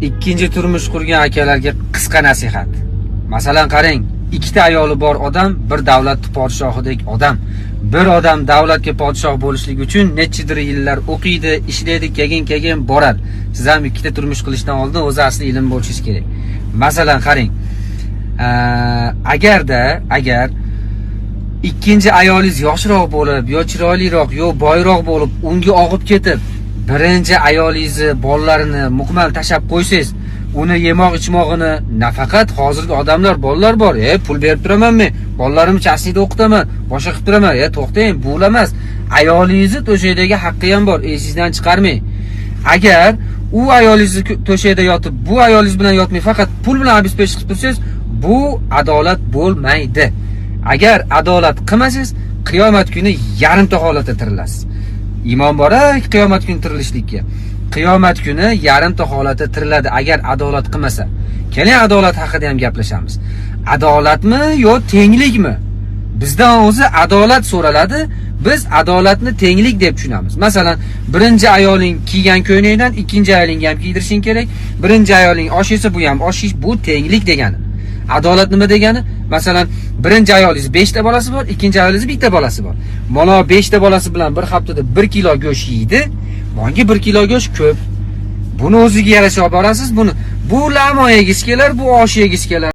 Ikkinchi turmush qurgan akalarga qisqa nasihat. Masalan qarang, ikkita ayoli bor odam bir davlat podshohidek odam. Bir odam davlatga podshoh bo'lishlik uchun nechidir yillar o'qiydi, ishlaydi, keyin boradi. Siz ham ikkita turmush qilishdan oldin o'zi asli ilm bo'lishingiz kerak. Masalan qarang, agar ikkinchi ayolingiz yoshroq bo'lib, yo chiroyliroq, yo boyroq bo'lib, unga og'ib ketib, birinchi ayolingizni bolalarini muqmal tashab qo'ysangiz, uni yemoq ichmog'ini nafaqat hozirgi odamlar bolalar bor, pul berib turaman men, bolalarimni chasida o'qitaman, boshqa qilib turaman, to'xtang, bu emas. Ayolingizni to'shakdagi haqqi ham bor, esingizdan chiqarmang. Agar u ayolingizni to'shakda yotib, bu ayolingiz bilan yotmay faqat pul bilan обеспечить qilib tursangiz, bu adolat bo'lmaydi. Agar adolat qilmasangiz, qiyomat kuni yarimta holatda tirilasiz. Iymon bor qiyomat kuni tirilishlikka. Qiyomat kuni yarimta holatda tiriladi agar adolat qilmasa. Keling adolat haqida ham gaplashamiz. Adolatmi yo tenglikmi? Bizdan o'zi adolat so'raladi. Biz adolatni tenglik deb tushunamiz. Masalan, birinchi ayoling kiygan ko'ylakdan ikkinchi ayolingga ham kiydirishing kerak. Birinchi ayoling osh yesa, bu ham osh yesh, bu tenglik degani. Adolat nima degani? Masalan, birinchi ayolingiz 5 ta bolasi bor, ikkinchi ayolingiz 1 ta bolasi bor. Mana 5 ta bolasi bilan bir haftada 1 kilo go'sht yeydi. Menga 1 kilo go'sht ko'p. Buni o'ziga yarasha olib borasiz, buni. Bu lam yegiz kelar, bu osh yegiz kelar.